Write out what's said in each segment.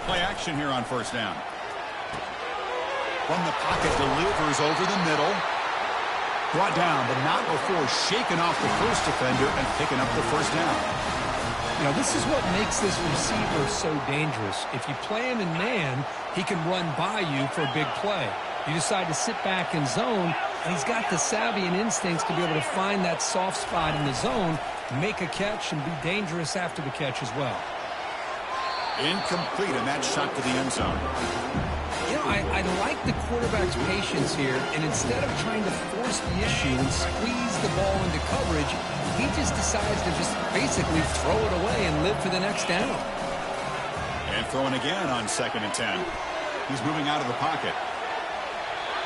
Play action here on first down. From the pocket, delivers over the middle. Brought down, but not before shaking off the first defender and picking up the first down. You know, this is what makes this receiver so dangerous. If you play him in man, he can run by you for a big play. You decide to sit back in zone, and he's got the savvy and instincts to be able to find that soft spot in the zone, make a catch, and be dangerous after the catch as well. Incomplete, and that shot to the end zone. You know, I like the quarterback's patience here, and instead of trying to force the issue and squeeze the ball into coverage, he just decides to just basically throw it away and live for the next down. And throwing again on 2nd and 10. He's moving out of the pocket.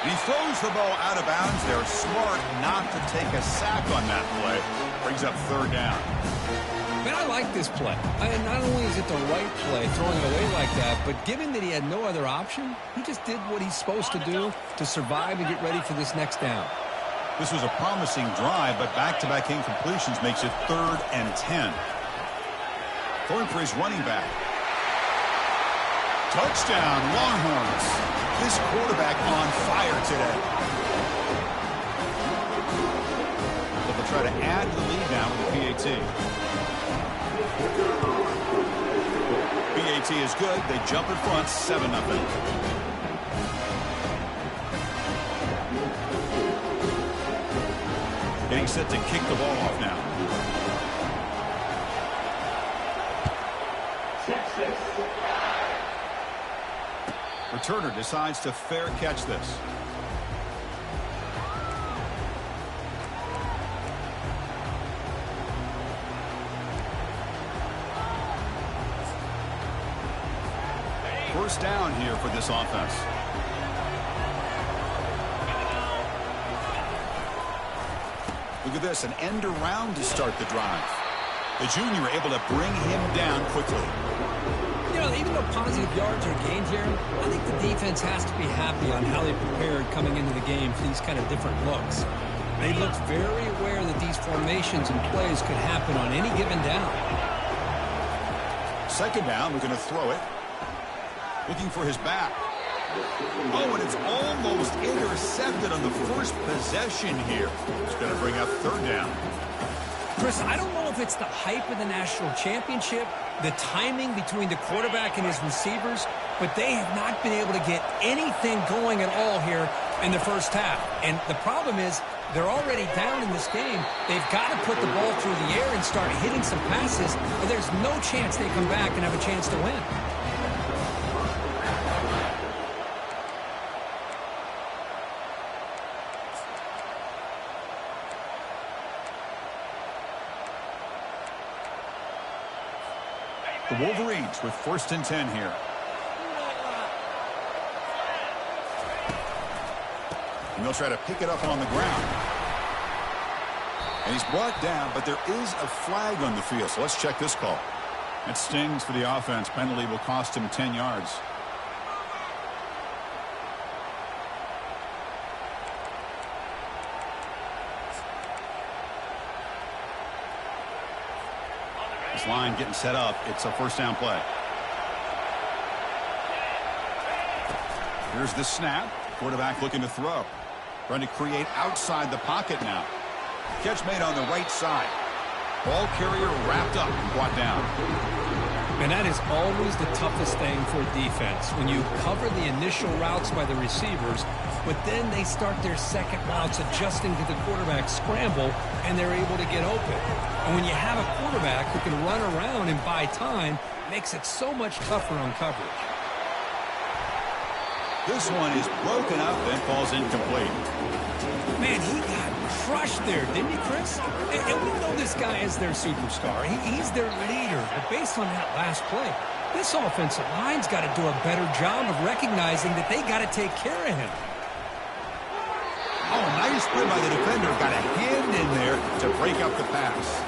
And he throws the ball out of bounds. They're smart not to take a sack on that play. Brings up 3rd down. Man, I like this play. And not only is it the right play, throwing it away like that, but given that he had no other option, he just did what he's supposed to do to survive and get ready for this next down. This was a promising drive, but back-to-back incompletions makes it 3rd and 10. Throwing for his running back. Touchdown, Longhorns. This quarterback on fire today. But they'll try to add the lead now with the PAT. PAT is good. They jump in front, 7-0. Getting set to kick the ball off now. Returner decides to fair catch this. First down here for this offense. Look at this, an end around to start the drive. The junior able to bring him down quickly. You know, even though positive yards are gained here, I think the defense has to be happy on how they prepared coming into the game for these kind of different looks. They looked very aware that these formations and plays could happen on any given down. 2nd down, we're going to throw it. Looking for his back. Oh, and it's almost intercepted on the first possession here. It's going to bring up 3rd down. Chris, I don't know if it's the hype of the national championship, the timing between the quarterback and his receivers, but they have not been able to get anything going at all here in the first half. And the problem is they're already down in this game. They've got to put the ball through the air and start hitting some passes, or there's no chance they come back and have a chance to win. The Wolverines with 1st and 10 here. And they'll try to pick it up on the ground. And he's brought down, but there is a flag on the field. So let's check this call. That stings for the offense. Penalty will cost him 10 yards. This line getting set up. It's a 1st down play. Here's the snap. Quarterback looking to throw. Trying to create outside the pocket now. Catch made on the right side. Ball carrier wrapped up and brought down. And that is always the toughest thing for a defense. When you cover the initial routes by the receivers, but then they start their second routes adjusting to the quarterback scramble, and they're able to get open. And when you have a quarterback who can run around and buy time, it makes it so much tougher on coverage. This one is broken up and falls incomplete. Man, he got crushed there, didn't he, Chris? And we know this guy is their superstar. He's their leader. But based on that last play, this offensive line's got to do a better job of recognizing that they got to take care of him. Oh, nice play by the defender. Got a hand in there to break up the pass.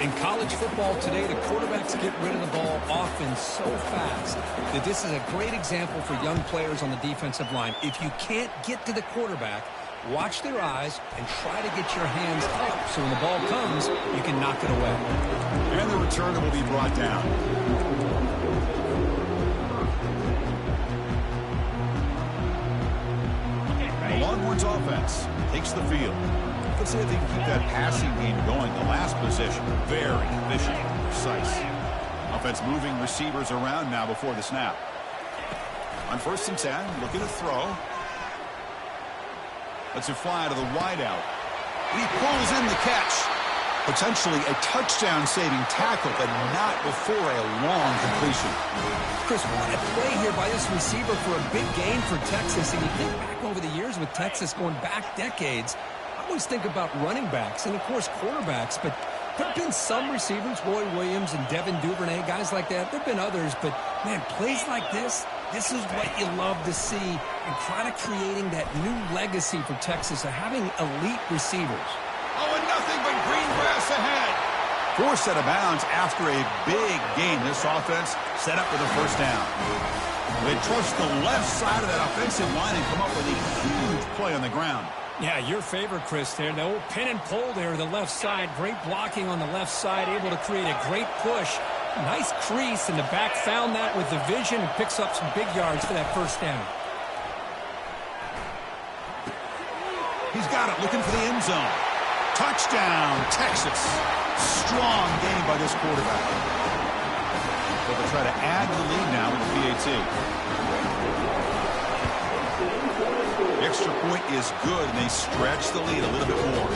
In college football today, the quarterbacks get rid of the ball often so fast that this is a great example for young players on the defensive line. If you can't get to the quarterback, watch their eyes and try to get your hands up so when the ball comes, you can knock it away. And the returner will be brought down. offense takes the field. Let's see if they can keep that passing game going. The last possession, very efficient, precise. Offense moving receivers around now before the snap. On 1st and 10, looking to throw. Lets it fly to the wideout. He pulls in the catch. Potentially a touchdown-saving tackle, but not before a long completion. Chris, what a play here by this receiver for a big gain for Texas. And you think back over the years with Texas going back decades, I always think about running backs and, of course, quarterbacks. But there have been some receivers, Roy Williams and Devin Duvernay, guys like that. There have been others. But, man, plays like this is what you love to see and kind of creating that new legacy for Texas of having elite receivers. Oh, and nothing but green grass ahead. Forced out of bounds after a big gain. This offense set up with a 1st down. They trust the left side of that offensive line and come up with a huge play on the ground. Yeah, your favorite, Chris, there. The old pin and pull there, the left side. Great blocking on the left side, able to create a great push. Nice crease, and the back found that with the vision and picks up some big yards for that 1st down. He's got it, looking for the end zone. Touchdown, Texas. Strong game by this quarterback. But they'll try to add to the lead now with the PAT. The extra point is good, and they stretch the lead a little bit more.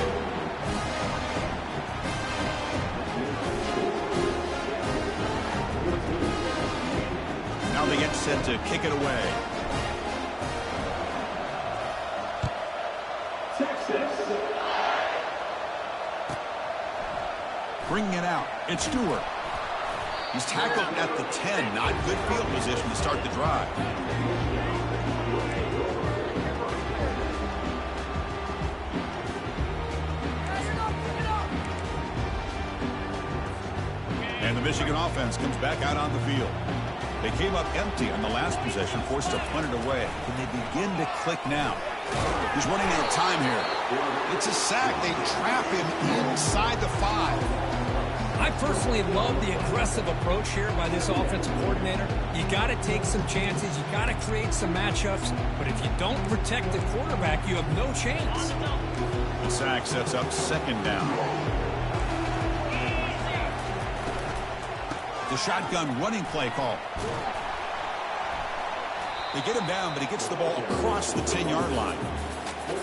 Now they get set to kick it away. Bringing it out. It's Stewart. He's tackled at the 10. Not good field position to start the drive. And the Michigan offense comes back out on the field. They came up empty on the last possession, forced to punt it away. Can they begin to click now? He's running out of time here. It's a sack. They trap him inside the 5. I personally love the aggressive approach here by this offensive coordinator. You got to take some chances. You got to create some matchups. But if you don't protect the quarterback, you have no chance. The sack sets up 2nd down. The shotgun running play call. They get him down, but he gets the ball across the 10-yard line.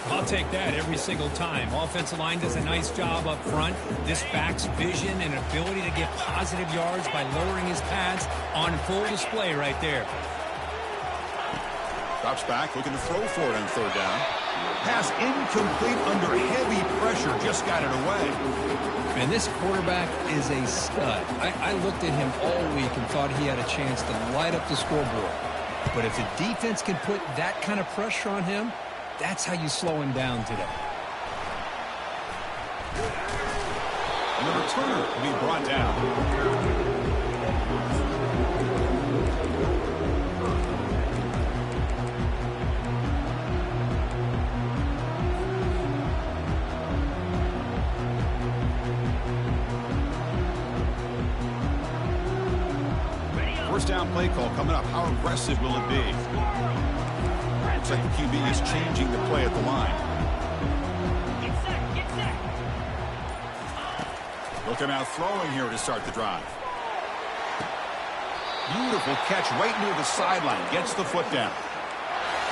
I'll take that every single time. Offensive line does a nice job up front. This back's vision and ability to get positive yards by lowering his pads on full display right there. Drops back, looking to throw for it on 3rd down. Pass incomplete under heavy pressure, just got it away. And this quarterback is a stud. I looked at him all week and thought he had a chance to light up the scoreboard. But if the defense can put that kind of pressure on him, that's how you slow him down today. And the returner will be brought down. First down play call coming up. How aggressive will it be? Looks like the QB is changing the play at the line. Looking out throwing here to start the drive. Beautiful catch right near the sideline. Gets the foot down.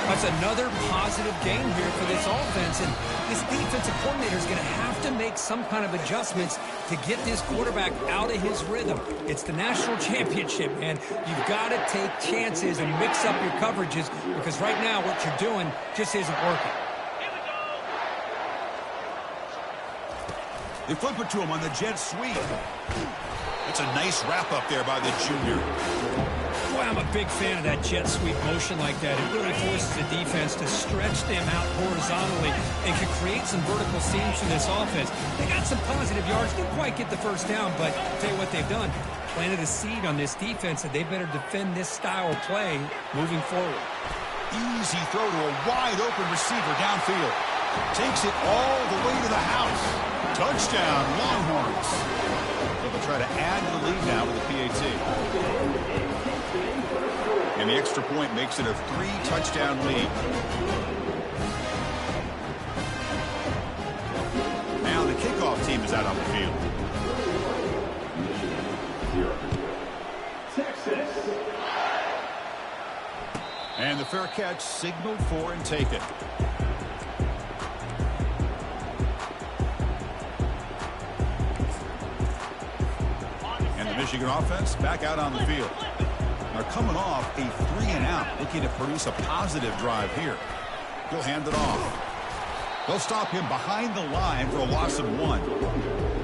That's another positive game here for this offense. And this defensive coordinator is going to have to make some kind of adjustments to get this quarterback out of his rhythm. It's the national championship, man. You've got to take chances and mix up your coverages because right now what you're doing just isn't working. They flip it to him on the jet sweep. It's a nice wrap up there by the junior. Boy, I'm a big fan of that jet sweep motion like that. It really forces the defense to stretch them out horizontally and can create some vertical seams for this offense. They got some positive yards. Didn't quite get the first down, but I'll tell you what they've done. Planted a seed on this defense, and they better defend this style of play moving forward. Easy throw to a wide-open receiver downfield. Takes it all the way to the house. Touchdown, Longhorns. So they'll try to add to the lead now with the PAT. And the extra point makes it a 3-touchdown lead. comes out on the field. And the fair catch signaled for and taken. And the Michigan offense back out on the field. They're coming off a 3-and-out, looking to produce a positive drive here. He'll hand it off. They'll stop him behind the line for a loss of 1.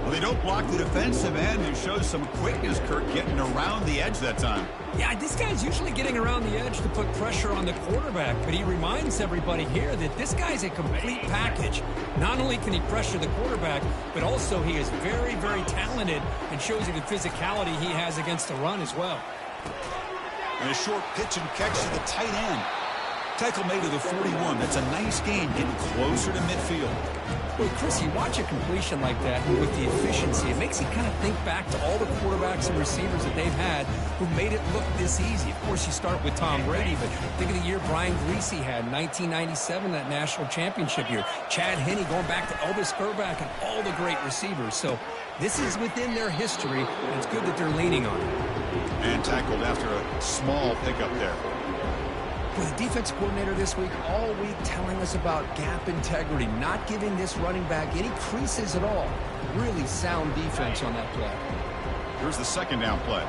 Well, they don't block the defensive end, who shows some quickness, Kirk, getting around the edge that time. Yeah, this guy's usually getting around the edge to put pressure on the quarterback, but he reminds everybody here that this guy's a complete package. Not only can he pressure the quarterback, but also he is very, very talented and shows you the physicality he has against the run as well. And a short pitch and catch to the tight end. Tackle made to the 41. That's a nice gain, getting closer to midfield. Well, Chris, you watch a completion like that with the efficiency, it makes you kind of think back to all the quarterbacks and receivers that they've had who made it look this easy. Of course, you start with Tom Brady, but think of the year Brian Greasy had in 1997, that national championship year. Chad Henne going back to Elvis Grbac and all the great receivers. So this is within their history, and it's good that they're leaning on it. And tackled after a small pickup there. With the defense coordinator this week, all week telling us about gap integrity, not giving this running back any creases at all. Really sound defense on that play. Here's the second down play.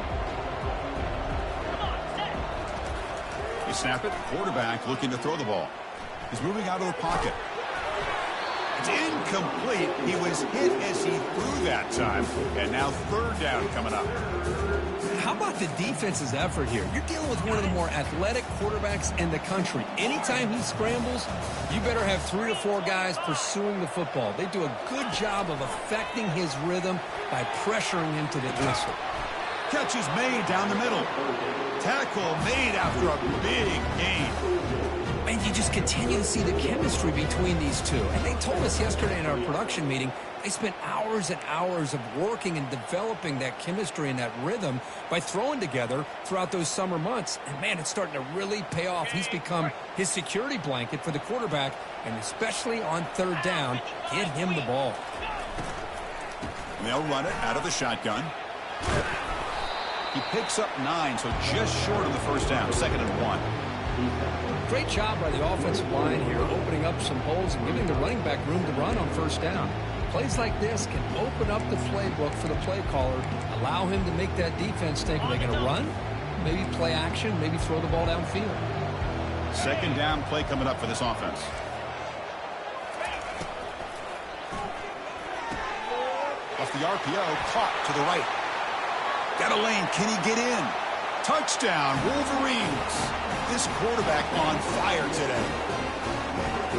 They snap it. Quarterback looking to throw the ball. He's moving out of the pocket. It's incomplete. He was hit as he threw that time. And now third down coming up. How about the defense's effort here? You're dealing with one of the more athletic quarterbacks in the country. Anytime he scrambles, you better have 3 or 4 guys pursuing the football. They do a good job of affecting his rhythm by pressuring him to the whistle. Catch is made down the middle. Tackle made after a big gain. And you just continue to see the chemistry between these two. And they told us yesterday in our production meeting, they spent hours and hours of working and developing that chemistry and that rhythm by throwing together throughout those summer months. And, man, it's starting to really pay off. He's become his security blanket for the quarterback, and especially on third down, get him the ball. And they'll run it out of the shotgun. He picks up 9, so just short of the first down, 2nd and 1. Great job by the offensive line here, opening up some holes and giving the running back room to run on first down. Plays like this can open up the playbook for the play caller, allow him to make that defense think, are they going to run? Maybe play action, maybe throw the ball downfield. Second down play coming up for this offense. Off the RPO, caught to the right. Got a lane, can he get in? Touchdown, Wolverines. This quarterback on fire today.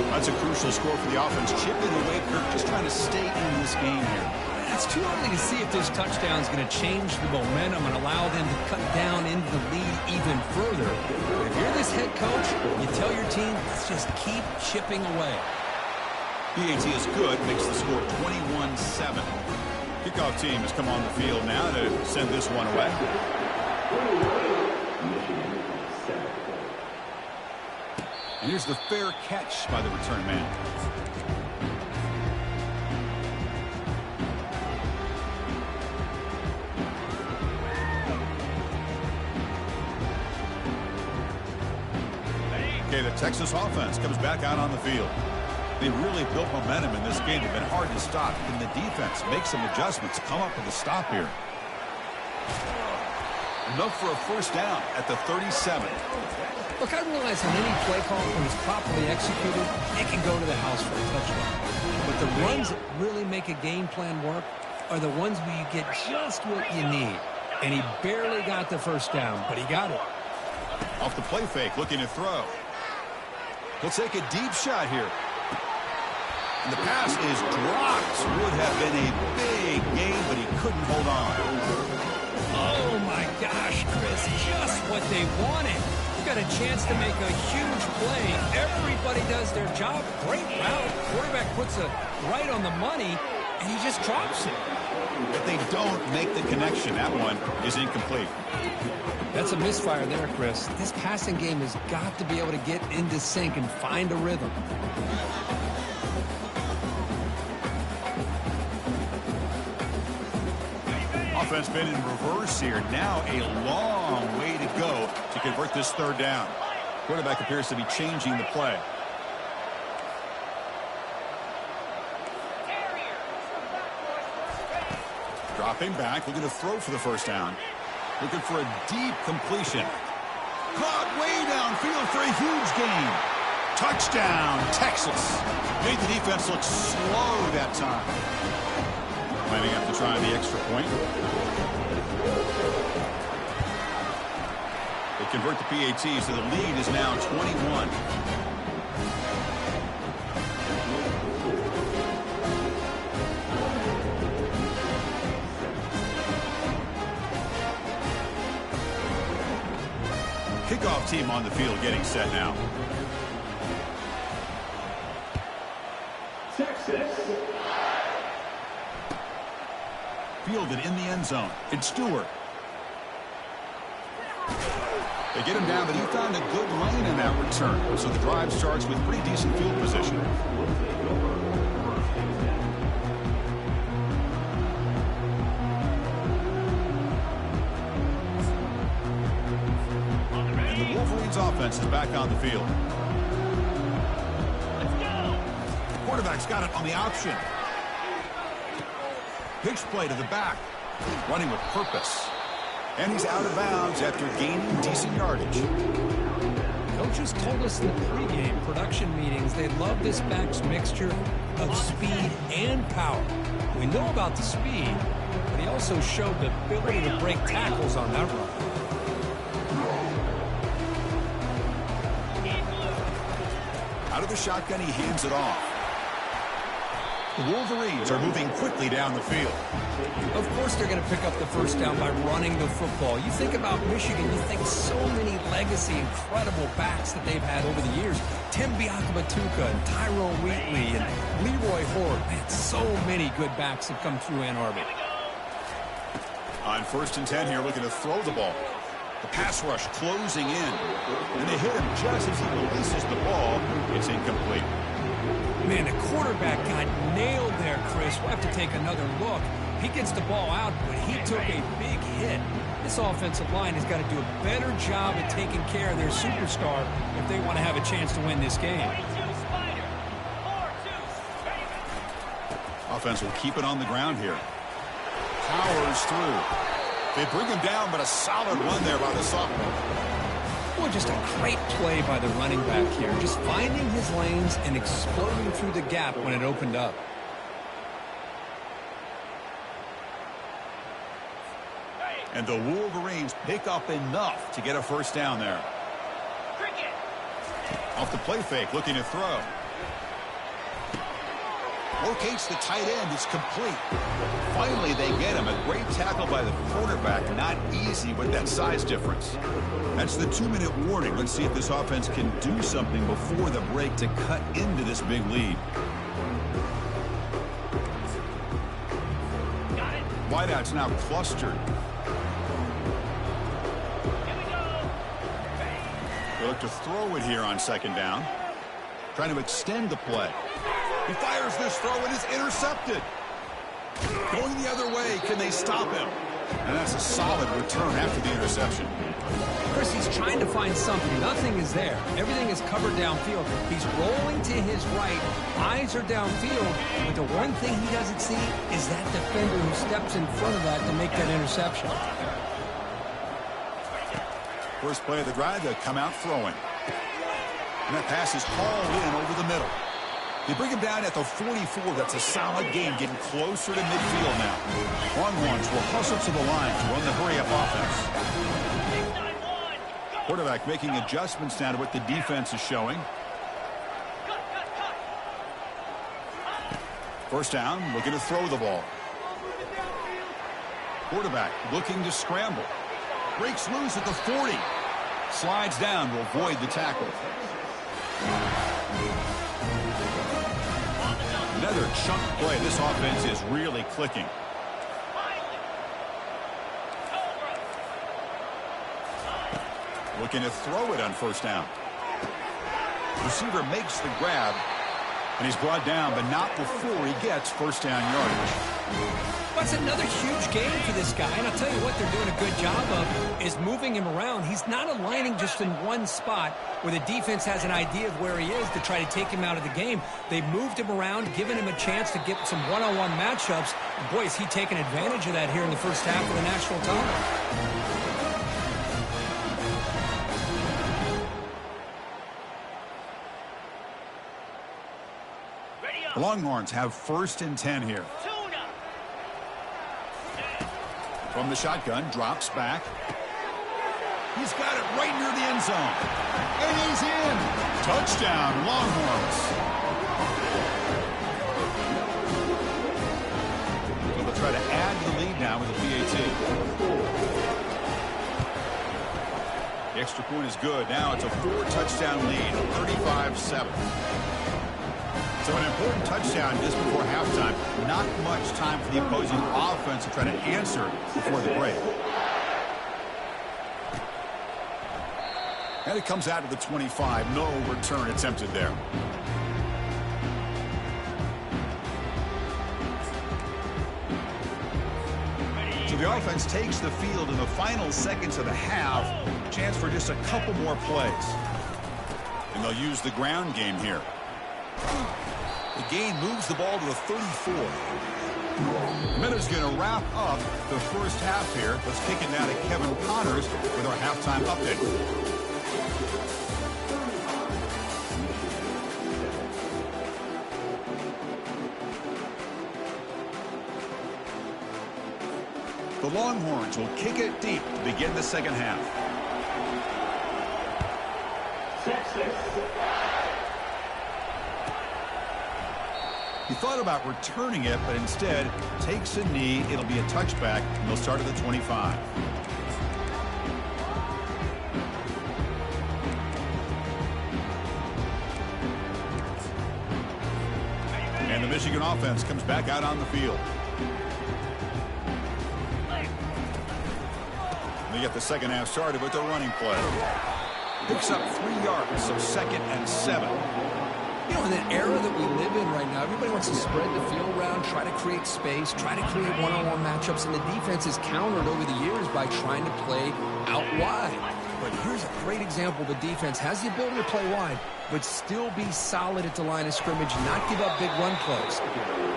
That's a crucial score for the offense. Chipping away, Kirk, just trying to stay in this game here. It's too early to see if this touchdown is going to change the momentum and allow them to cut down into the lead even further. But if you're this head coach, you tell your team, let's just keep chipping away. PAT is good, makes the score 21-7. Kickoff team has come on the field now to send this one away. And here's the fair catch by the return man. Okay, the Texas offense comes back out on the field. They really built momentum in this game. They've been hard to stop. Can the defense make some adjustments? Come up with a stop here. Enough for a first down at the 37. Look, I realize on any play call, when it's properly executed, it can go to the house for a touchdown. But the runs that really make a game plan work are the ones where you get just what you need. And he barely got the first down, but he got it. Off the play fake, looking to throw. He'll take a deep shot here. And the pass is dropped. Would have been a big game, but he couldn't hold on. Oh, my gosh, Chris, just what they wanted. You got a chance to make a huge play. Everybody does their job. Great route. Quarterback puts it right on the money, and he just drops it. But they don't make the connection. That one is incomplete. That's a misfire there, Chris. This passing game has got to be able to get into sync and find a rhythm. Offense been in reverse here. Now a long way to go to convert this third down. Quarterback appears to be changing the play. Dropping back, looking to throw for the first down. Looking for a deep completion. Caught way downfield for a huge gain. Touchdown, Texas. Made the defense look slow that time. Planning up to try the extra point. They convert the PAT, so the lead is now 21. Kickoff team on the field getting set now. Texas. Fielded in the end zone. It's Stewart. They get him down, but he found a good lane in that return. So the drive starts with pretty decent field position. And the Wolverines offense is back on the field. Quarterback's got it on the option. Pitch play to the back. Running with purpose. And he's out of bounds after gaining decent yardage. Coaches told us in the pregame production meetings they love this back's mixture of speed and power. We know about the speed, but he also showed the ability to break tackles on that run. Out of the shotgun, he hands it off. The Wolverines are moving quickly down the field. Of course they're going to pick up the first down by running the football. You think about Michigan, you think so many legacy, incredible backs that they've had over the years. Tim Biakabatuka and Tyrone Wheatley and Leroy Horde. Man, so many good backs have come through Ann Arbor. On 1st and 10 here, looking to throw the ball. The pass rush closing in. And they hit him just as he releases the ball. It's incomplete. Man, the quarterback got nailed there, Chris. We'll have to take another look. He gets the ball out, but he took a big hit. This offensive line has got to do a better job at taking care of their superstar if they want to have a chance to win this game. Offense will keep it on the ground here. Powers through. They bring him down, but a solid run there by the sophomore. Boy, just a great play by the running back here. Just finding his lanes and exploding through the gap when it opened up. And the Wolverines pick up enough to get a first down there. Off the play fake, looking to throw. Locates the tight end. It's complete. Finally, they get him. A great tackle by the quarterback. Not easy with that size difference. That's the 2-minute warning. Let's see if this offense can do something before the break to cut into this big lead. Wideouts now clustered. They look to throw it here on 2nd down. Trying to extend the play. He fires this throw and is intercepted. Going the other way. Can they stop him? And that's a solid return after the interception. Chris, he's trying to find something. Nothing is there. Everything is covered downfield. He's rolling to his right. Eyes are downfield. But the one thing he doesn't see is that defender who steps in front of that to make that interception. First play of the drive, they'll come out throwing. And that pass is hauled in over the middle. They bring him down at the 44. That's a solid game, getting closer to midfield now. Longhorns will hustle to the line to run the hurry-up offense. Quarterback making adjustments now to what the defense is showing. First down, looking to throw the ball. Quarterback looking to scramble. Breaks loose at the 40. Slides down to avoid the tackle. Another chunk play. This offense is really clicking. Looking to throw it on 1st down. Receiver makes the grab. And he's brought down, but not before he gets first down yardage. That's another huge game for this guy. And I'll tell you what they're doing a good job of is moving him around. He's not aligning just in one spot where the defense has an idea of where he is to try to take him out of the game. They've moved him around, given him a chance to get some one-on-one matchups. And boy, is he taking advantage of that here in the first half of the national title. The Longhorns have first and 10 here. From the shotgun, drops back. He's got it right near the end zone. And he's in. Touchdown, Longhorns. So they'll try to add to the lead now with a PAT. The extra point is good. Now it's a 4-touchdown lead, 35-7. So an important touchdown just before halftime. Not much time for the opposing offense to try to answer before the break. And it comes out to the 25. No return attempted there. So the offense takes the field in the final seconds of the half. Chance for just a couple more plays. And they'll use the ground game here. The gain moves the ball to the 34. The minute's going to wrap up the first half here. Let's kick it now to Kevin Connors with our halftime update. The Longhorns will kick it deep to begin the second half. He thought about returning it, but instead takes a knee. It'll be a touchback, and they'll start at the 25. And the Michigan offense comes back out on the field. They get the second half started with the running play. Picks up 3 yards, so 2nd and 7. You know, in that era that we live in right now, everybody wants to spread the field around, try to create space, try to create one-on-one matchups, and the defense has countered over the years by trying to play out wide. But here's a great example. The defense has the ability to play wide, but still be solid at the line of scrimmage, not give up big run plays.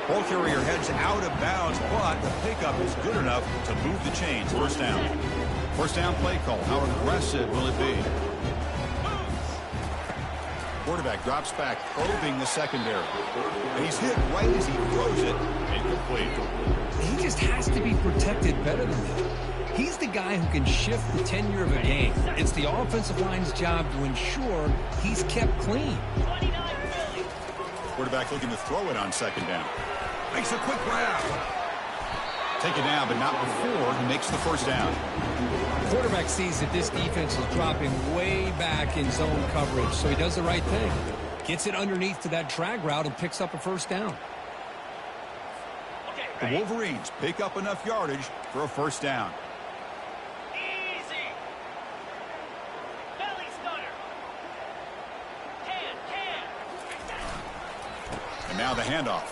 Ball carrier heads out of bounds, but the pickup is good enough to move the chains. First down. First down play call. How aggressive will it be? Quarterback drops back, probing the secondary. And he's hit right as he throws it. Incomplete. He just has to be protected better than that. He's the guy who can shift the tenure of a game. It's the offensive line's job to ensure he's kept clean. Quarterback looking to throw it on second down. Makes a quick grab. Take it down, but not before he makes the first down. The quarterback sees that this defense is dropping way back in zone coverage, so he does the right thing. Gets it underneath to that drag route and picks up a first down. The Wolverines pick up enough yardage for a first down. Easy. Belly stunner. Can. And now the handoff.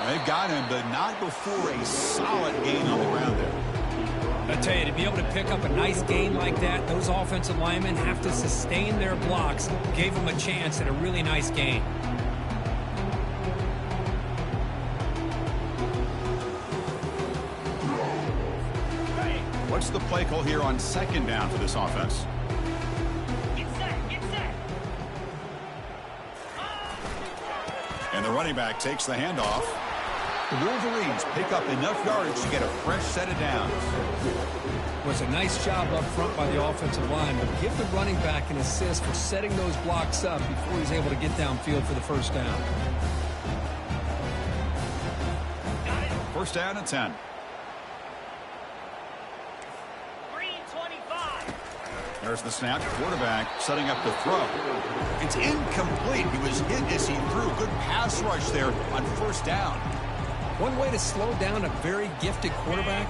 They've got him, but not before a solid gain on the ground there. I tell you, to be able to pick up a nice gain like that, those offensive linemen have to sustain their blocks. Gave them a chance at a really nice gain. What's the play call here on second down for this offense? Get set. And the running back takes the handoff. The Wolverines pick up enough yardage to get a fresh set of downs. Was a nice job up front by the offensive line, but give the running back an assist for setting those blocks up before he's able to get downfield for the first down. First down and 10. Green 25. There's the snap. Quarterback setting up the throw. It's incomplete. He was hit as he threw. Good pass rush there on first down. One way to slow down a very gifted quarterback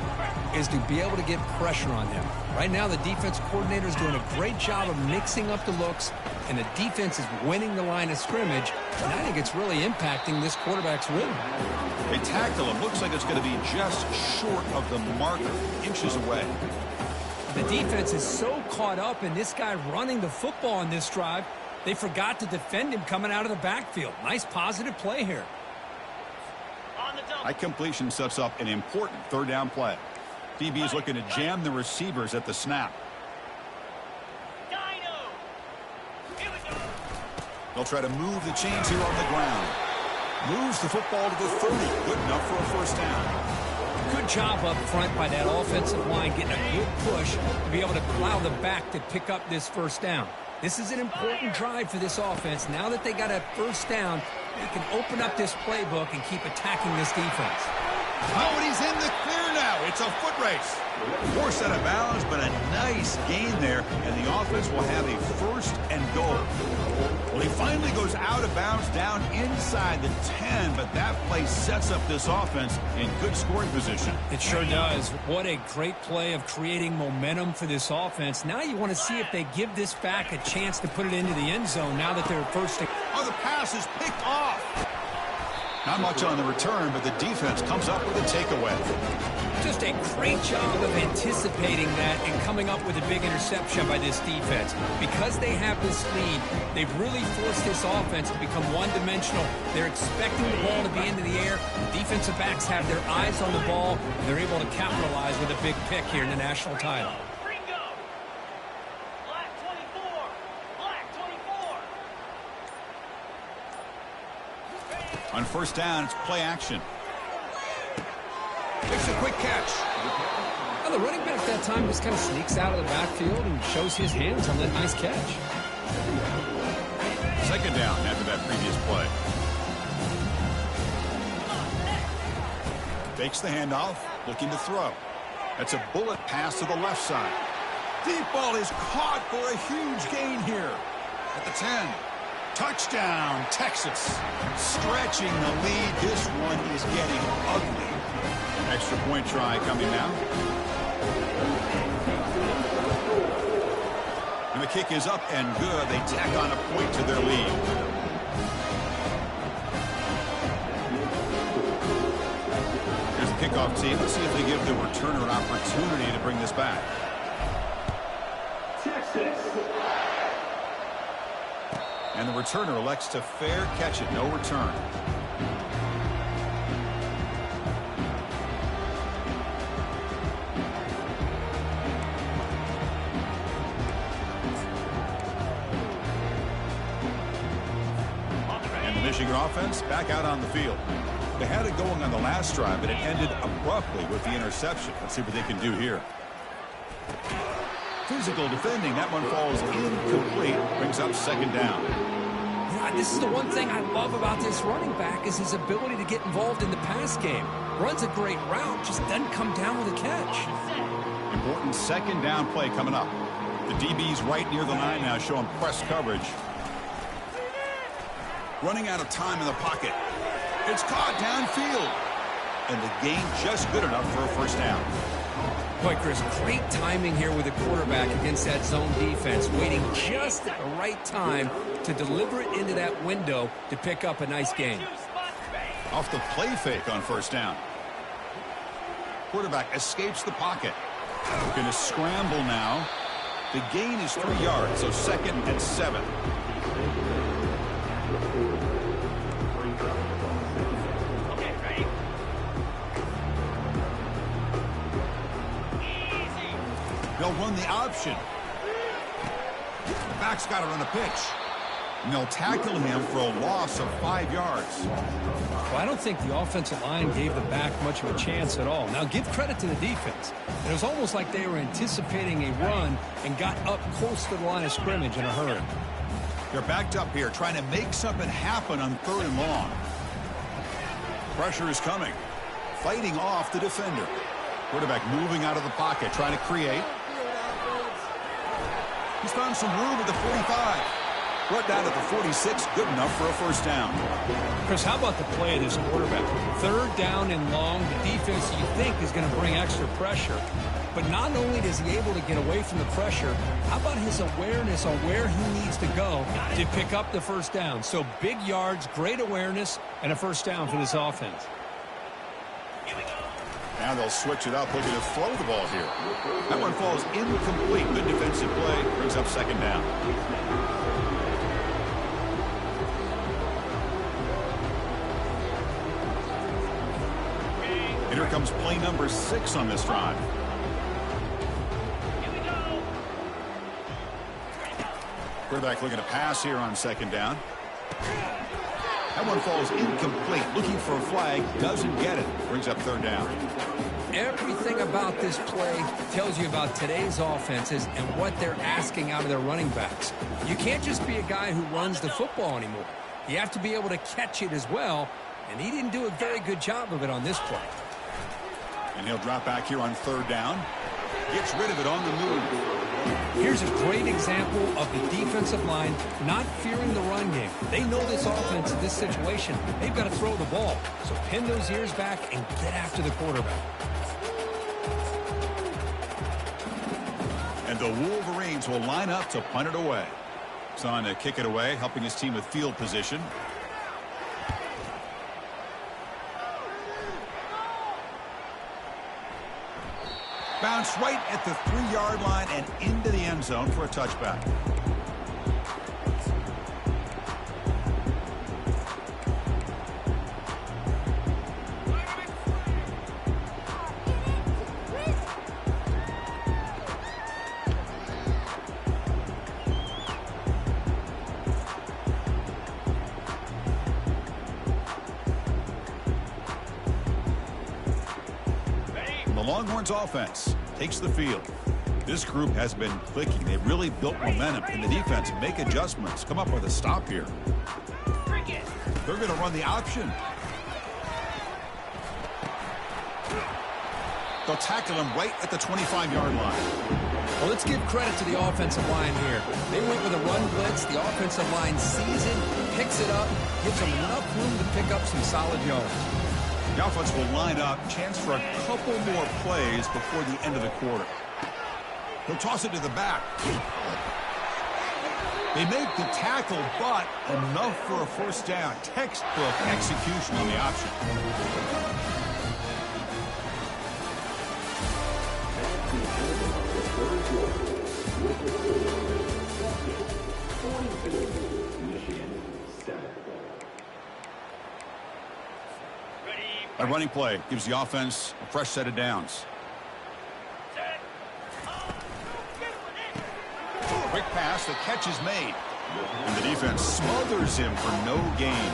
is to be able to get pressure on him. Right now, the defense coordinator is doing a great job of mixing up the looks, and the defense is winning the line of scrimmage, and I think it's really impacting this quarterback's rhythm. They tackle him. Looks like it's going to be just short of the marker, inches away. The defense is so caught up in this guy running the football on this drive, they forgot to defend him coming out of the backfield. Nice positive play here. High completion sets up an important third down play. DB is looking to jam the receivers at the snap. They'll try to move the chains here on the ground. Moves the football to the 30. Good enough for a first down. Good job up front by that offensive line, getting a good push to be able to allow the back to pick up this first down. This is an important drive for this offense. Now that they got a first down, they can open up this playbook and keep attacking this defense. Oh, and he's in the clear now. It's a foot race. Forced out of bounds, but a nice gain there, and the offense will have a first and goal. Well, he finally goes out of bounds down inside the 10, but that play sets up this offense in good scoring position. It sure does. What a great play of creating momentum for this offense. Now you want to see if they give this back a chance to put it into the end zone now that they're first. Oh, the pass is picked off. Not much on the return, but the defense comes up with a takeaway. Just a great job of anticipating that and coming up with a big interception by this defense. Because they have this lead, they've really forced this offense to become one-dimensional. They're expecting the ball to be into the air. The defensive backs have their eyes on the ball. And they're able to capitalize with a big pick here in the national title. On first down, it's play action. Makes a quick catch. Well, the running back that time just kind of sneaks out of the backfield and shows his hands on that nice catch. Second down after that previous play. Fakes the handoff, looking to throw. That's a bullet pass to the left side. Deep ball is caught for a huge gain here. At the 10. Touchdown, Texas. Stretching the lead. This one is getting ugly. Extra point try coming now. And the kick is up and good. They tack on a point to their lead. Here's the kickoff team. Let's see if they give the returner an opportunity to bring this back. Texas. And the returner elects to fair catch it. No return. And the Michigan offense back out on the field. They had it going on the last drive, but it ended abruptly with the interception. Let's see what they can do here. Physical defending. That one falls incomplete. Brings up second down. Yeah, this is the one thing I love about this running back is his ability to get involved in the pass game. Runs a great route, just doesn't come down with a catch. Important second down play coming up. The DB's right near the line now showing press coverage. Running out of time in the pocket. It's caught downfield. And the gain just good enough for a first down. Boy, Chris, great timing here with the quarterback against that zone defense, waiting just at the right time to deliver it into that window to pick up a nice gain. Off the play fake on first down. Quarterback escapes the pocket. Looking to scramble now. The gain is 3 yards, so 2nd and 7. They'll run the option. The back's got to run a pitch. And they'll tackle him for a loss of 5 yards. Well, I don't think the offensive line gave the back much of a chance at all. Now, give credit to the defense. It was almost like they were anticipating a run and got up close to the line of scrimmage in a hurry. They're backed up here, trying to make something happen on 3rd and long. Pressure is coming. Fighting off the defender. Quarterback moving out of the pocket, trying to create. He's found some room at the 45. Brought down at the 46, good enough for a first down. Chris, how about the play of this quarterback? Third down and long. The defense, you think, is going to bring extra pressure. But not only is he able to get away from the pressure, how about his awareness on where he needs to go to pick up the first down? So big yards, great awareness, and a first down for this offense. Now they'll switch it up, looking to throw the ball here. That one falls incomplete. Good defensive play, brings up second down. And here comes play number 6 on this drive. Quarterback looking to pass here on second down. That one falls incomplete. Looking for a flag. Doesn't get it. Brings up third down. Everything about this play tells you about today's offenses and what they're asking out of their running backs. You can't just be a guy who runs the football anymore. You have to be able to catch it as well, and he didn't do a very good job of it on this play. And he'll drop back here on third down. Gets rid of it on the move. Here's a great example of the defensive line not fearing the run game. They know this offense in this situation. They've got to throw the ball. So pin those ears back and get after the quarterback. And the Wolverines will line up to punt it away. He's on to kick it away, helping his team with field position. Bounce right at the 3-yard line and into the end zone for a touchback. The Longhorns offense takes the field. This group has been clicking. They've really built momentum. And the defense make adjustments. Come up with a stop here. They're going to run the option. They'll tackle him right at the 25-yard line. Well, let's give credit to the offensive line here. They went with a run blitz. The offensive line sees it, picks it up, gives them enough room to pick up some solid yards. The offense will line up. Chance for a couple more plays before the end of the quarter. He'll toss it to the back. They make the tackle, but enough for a first down. Textbook execution on the option. A running play gives the offense a fresh set of downs. Quick pass, the catch is made. And the defense smothers him for no gain.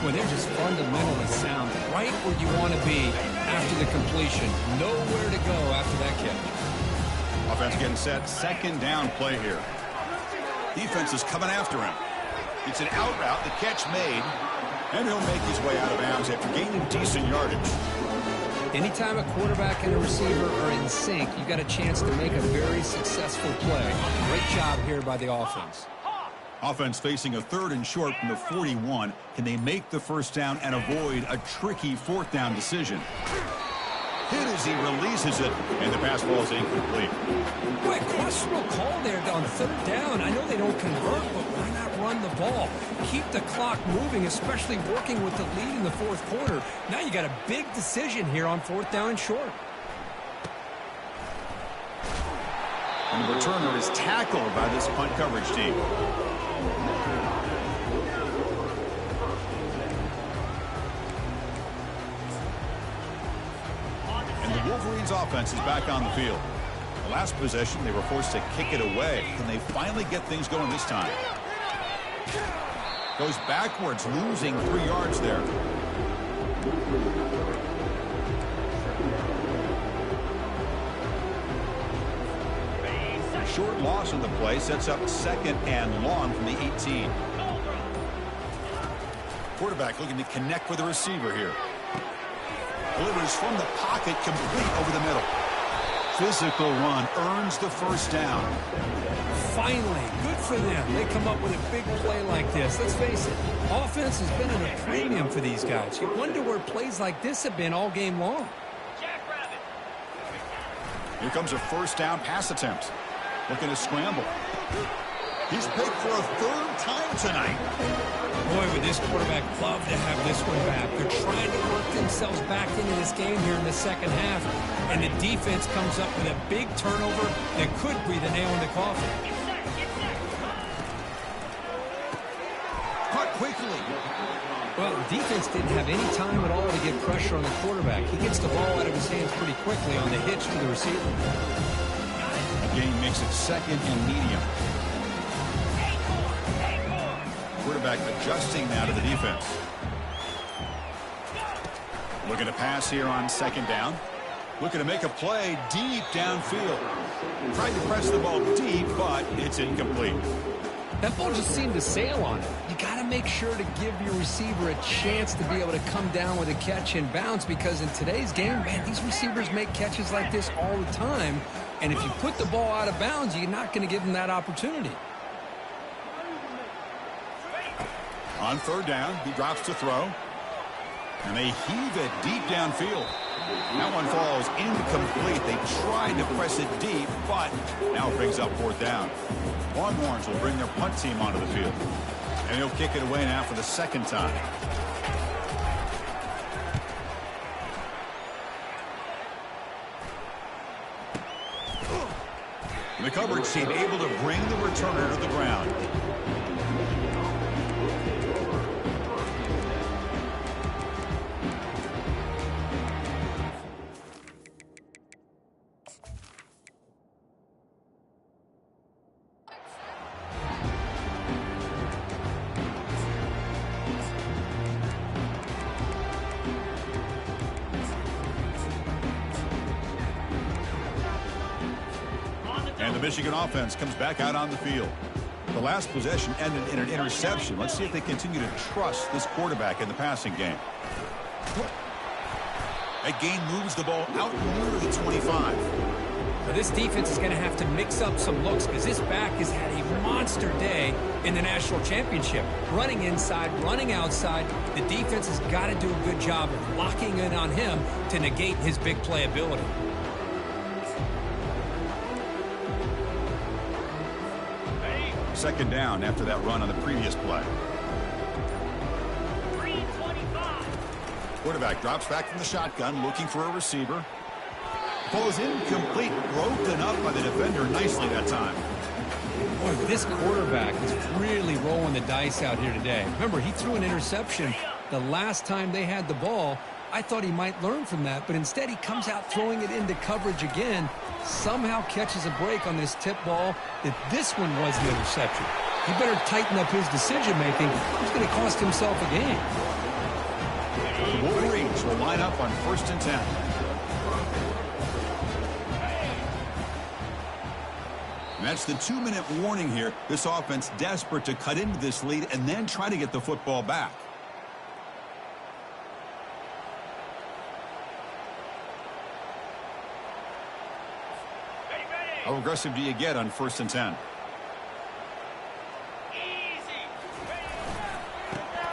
Well, they're just fundamentally sound, right where you want to be after the completion. Nowhere to go after that catch. Offense getting set, second down play here. Defense is coming after him. It's an out route, the catch made. And he'll make his way out of bounds after gaining decent yardage. Anytime a quarterback and a receiver are in sync, you got a chance to make a very successful play. Great job here by the offense. Offense facing a 3rd and short from the 41. Can they make the first down and avoid a tricky 4th down decision? Hit as he releases it, and the pass ball is incomplete. Boy, questionable call there on 3rd down. I know they don't convert, but why not run the ball? Keep the clock moving, especially working with the lead in the 4th quarter. Now you got a big decision here on 4th down and short. And the returner is tackled by this punt coverage team. And the Wolverines offense is back on the field. The last possession, they were forced to kick it away. Can they finally get things going this time? Goes backwards, losing 3 yards there. Short loss on the play sets up 2nd and long from the 18. Quarterback looking to connect with the receiver here. Delivers from the pocket, complete over the middle. physical run earns the first down. Finally, good for them. They come up with a big play like this. Let's face it, offense has been at a premium for these guys. You wonder where plays like this have been all game long. Jackrabbit. Here comes a first down pass attempt. Looking to scramble. He's picked for a third time tonight. Boy, would this quarterback love to have this one back. They're trying to work themselves back into this game here in the second half, and the defense comes up with a big turnover that could breathe a nail in the coffin. Get set. Get set. Caught quickly. Well, the defense didn't have any time at all to get pressure on the quarterback. He gets the ball out of his hands pretty quickly on the hitch to the receiver. The game makes it second and medium. Quarterback adjusting now to the defense. Looking to pass here on second down. Looking to make a play deep downfield. Tried to press the ball deep, but it's incomplete. That ball just seemed to sail on it. You got to make sure to give your receiver a chance to be able to come down with a catch and bounce, because in today's game, man, these receivers make catches like this all the time. And if you put the ball out of bounds, you're not going to give them that opportunity. On third down, he drops to throw. And they heave it deep downfield. That one falls incomplete. They tried to press it deep, but now it brings up fourth down. Longhorns will bring their punt team onto the field. And he'll kick it away now for the second time. The coverage team able to bring the returner to the ground. And the Michigan offense comes back out on the field. The last possession ended in an interception. Let's see if they continue to trust this quarterback in the passing game. That gain moves the ball out near the 25. Now, this defense is going to have to mix up some looks, because this back has had a monster day in the national championship. Running inside, running outside. The defense has got to do a good job of locking in on him to negate his big play ability. Second down after that run on the previous play. 325. Quarterback drops back from the shotgun, looking for a receiver. Ball is incomplete, broken up by the defender nicely that time. Boy, this quarterback is really rolling the dice out here today. Remember, he threw an interception the last time they had the ball. I thought he might learn from that, but instead he comes out throwing it into coverage again. Somehow catches a break on this tip ball that this one was an interception. He better tighten up his decision-making. He's going to cost himself a game. The Wolverines will line up on 1st and 10. And that's the 2-minute warning here. This offense desperate to cut into this lead and then try to get the football back. How aggressive do you get on 1st and 10?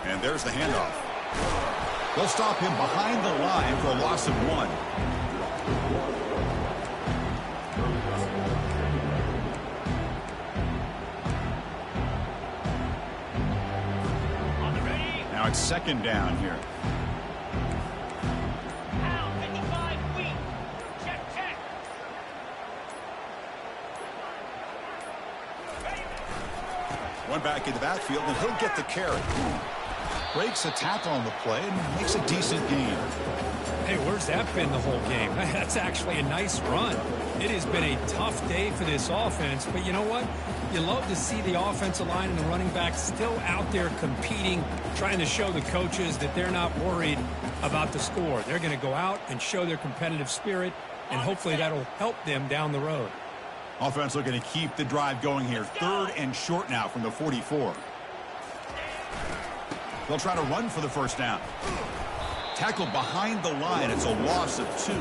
And there's the handoff. They'll stop him behind the line for a loss of 1. Now it's second down here. One back in the backfield, and he'll get the carry. Breaks a tackle on the play and makes a decent gain. Hey, where's that been the whole game? That's actually a nice run. It has been a tough day for this offense, but you know what? You love to see the offensive line and the running backs still out there competing, trying to show the coaches that they're not worried about the score. They're going to go out and show their competitive spirit, and hopefully that'll help them down the road. Offense looking to keep the drive going here. 3rd and short now from the 44. They'll try to run for the first down. Tackle behind the line. It's a loss of 2.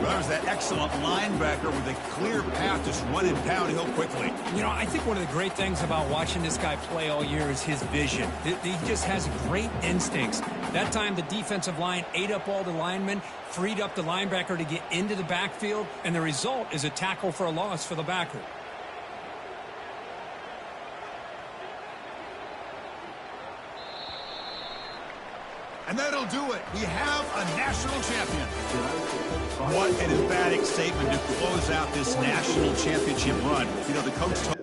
There's that excellent linebacker with a clear path, just running downhill quickly. You know, I think one of the great things about watching this guy play all year is his vision. He just has great instincts. That time, the defensive line ate up all the linemen, freed up the linebacker to get into the backfield, and the result is a tackle for a loss for the backer. And that'll do it. We have a national champion. What an emphatic statement to close out this national championship run. You know, the coach told